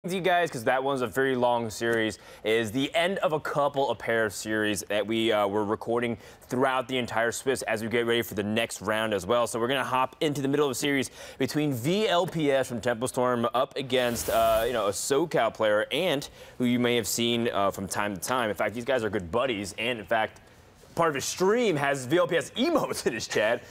To you guys, because that one's a very long series, is the end of a couple of pair of series that we were recording throughout the entire Swiss as we get ready for the next round as well. So we're going to hop into the middle of a series between Vlps from Temple Storm up against a SoCal player, Ant, who you may have seen from time to time. In fact, these guys are good buddies, and in fact, part of his stream has Vlps emotes in his chat,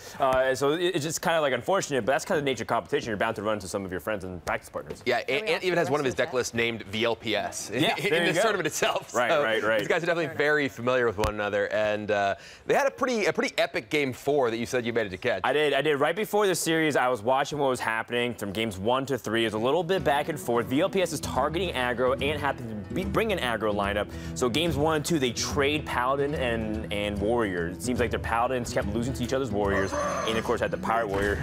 so it's just kind of like unfortunate, but that's kind of the nature of competition. You're bound to run into some of your friends and practice partners. Yeah, Ant even has one of his deck lists named Vlps in this tournament itself. Right, so right. These guys are definitely very familiar with one another, and they had a pretty epic game 4 that you said you made it to catch. I did. Right before the series, I was watching what was happening from games 1 to 3. It was a little bit back and forth. Vlps is targeting aggro. Ant happened to bring an aggro lineup. So games 1 and 2, they trade Paladin and Warrior. It seems like their Paladins kept losing to each other's Warriors. Ant, of course, had the Pirate Warrior.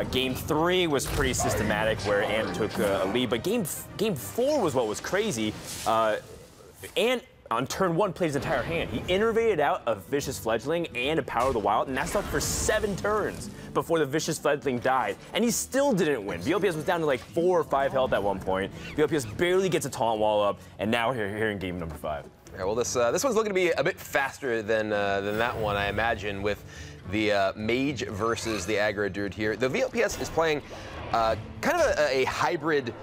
Game 3 was pretty systematic, where Ant took a lead. But game 4 was what was crazy. Ant, on turn 1, played his entire hand. He innervated out a Vicious Fledgling and a Power of the Wild, and that stuck for 7 turns before the Vicious Fledgling died. And he still didn't win. Vlps was down to like 4 or 5 health at one point. Vlps barely gets a taunt wall up, and now we're here in game number 5. Yeah, well, this one's looking to be a bit faster than that one, I imagine, with the Mage versus the Aggro Druid here. The Vlps is playing kind of a hybrid,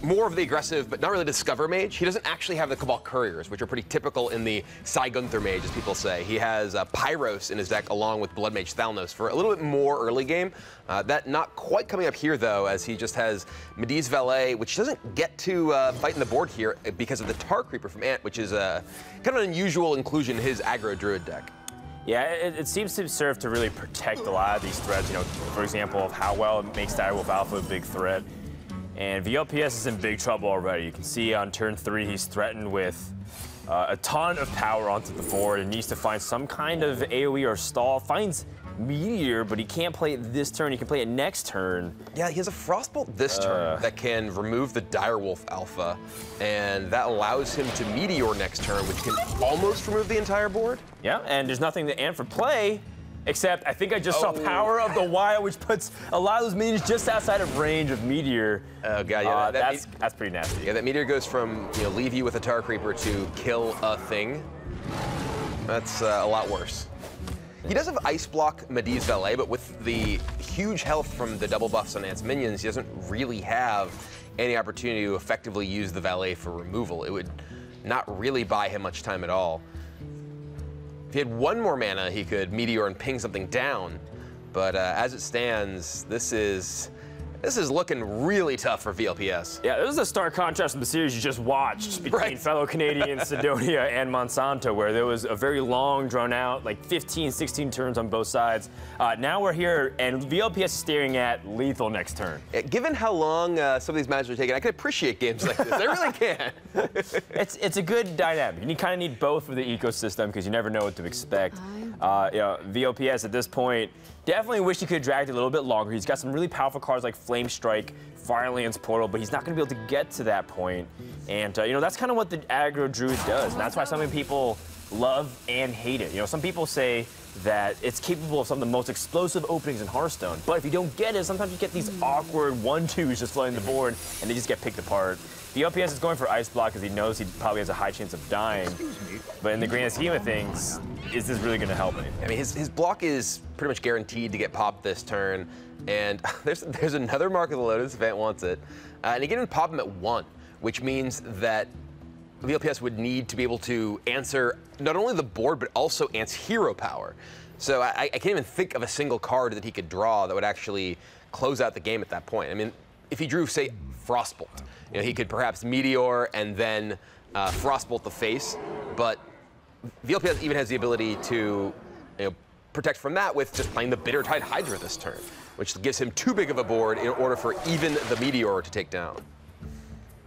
more of the aggressive, but not really Discover Mage. He doesn't actually have the Cabal Couriers, which are pretty typical in the Sai Gunther Mage, as people say. He has Pyros in his deck along with Blood Mage Thalnos for a little bit more early game. That not quite coming up here, though, as he just has Medivh Valet, which doesn't get to fight in the board here because of the Tar Creeper from Ant, which is kind of an unusual inclusion in his Aggro Druid deck. Yeah, it seems to serve to really protect a lot of these threats. For example, of how well it makes Direwolf Alpha a big threat. And Vlps is in big trouble already. You can see on turn 3, he's threatened with a ton of power onto the board and needs to find some kind of AoE or stall. Finds Meteor, but he can't play it this turn. He can play it next turn. Yeah, he has a Frostbolt this turn that can remove the Direwolf Alpha, and that allows him to Meteor next turn, which can almost remove the entire board. Yeah, and there's nothing to Ant for play, except I think I just saw Power of the Wild, which puts a lot of those minions just outside of range of Meteor. Oh god, yeah, that's pretty nasty. Yeah, that Meteor goes from leave you with a Tar Creeper to kill a thing. That's a lot worse. He does have Ice Block Medivh Valet, but with the huge health from the double buffs on Ant's minions, he doesn't really have any opportunity to effectively use the Valet for removal. It would not really buy him much time at all. If he had 1 more mana, he could Meteor and ping something down, but as it stands, this is looking really tough for Vlps. Yeah, this is a stark contrast from the series you just watched between fellow Canadians Sidonia and Monsanto, where there was a very long, drawn-out, like 15, 16 turns on both sides. Now we're here, and Vlps is staring at lethal next turn. Yeah, given how long some of these matches are taking, I can appreciate games like this. I really can. It's a good dynamic. You kind of need both for the ecosystem because you never know what to expect. Vlps at this point definitely wish he could have dragged it a little bit longer. He's got some really powerful cards like Flame Strike, Firelance Portal, but he's not going to be able to get to that point. And that's kind of what the Aggro Druid does. And that's why so many people love and hate it. Some people say that it's capable of some of the most explosive openings in Hearthstone. But if you don't get it, sometimes you get these awkward 1-2s just flooding the board, and they just get picked apart. Vlps is going for Ice Block because he knows he probably has a high chance of dying. But in the grand scheme of things, is this really going to help anything? I mean, his block is pretty much guaranteed to get popped this turn. And there's another Mark of the Lotus if Ant wants it. And he can even pop him at 1, which means that Vlps would need to be able to answer not only the board, but also Ant's hero power. So I can't even think of a single card that he could draw that would actually close out the game at that point. I mean, if he drew, say, Frostbolt, he could perhaps Meteor and then Frostbolt the face, but Vlps even has the ability to protect from that with just playing the Bittertide Hydra this turn, which gives him too big of a board in order for even the Meteor to take down.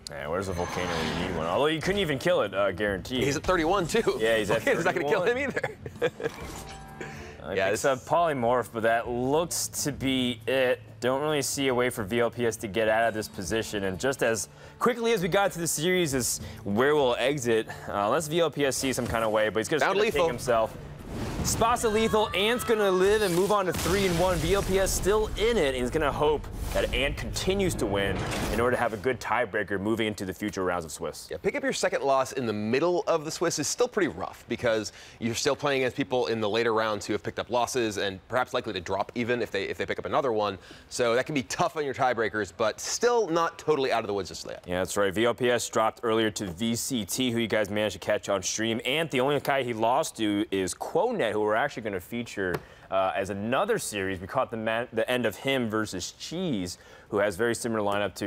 Yeah, where's the Volcano when you need one? Although you couldn't even kill it, guaranteed. He's at 31, too. Yeah, he's at 31. He's not going to kill him either. Yeah, it's a polymorph, but that looks to be it. Don't really see a way for Vlps to get out of this position. And just as quickly as we got to the series is where we'll exit, unless Vlps sees some kind of way, but he's going to take himself Spots of lethal. Ant's going to live and move on to 3-1. VLPS still in it, and he's going to hope that Ant continues to win in order to have a good tiebreaker moving into the future rounds of Swiss. Yeah, pick up your second loss in the middle of the Swiss is still pretty rough because you're still playing against people in the later rounds who have picked up losses and perhaps likely to drop even if they pick up another one. So that can be tough on your tiebreakers, but still not totally out of the woods just yet. Yeah, that's right. VLPS dropped earlier to VCT, who you guys managed to catch on stream. And the only guy he lost to is Quonet, who we're actually going to feature as another series. We caught the end of him versus Cheese, who has very similar lineup to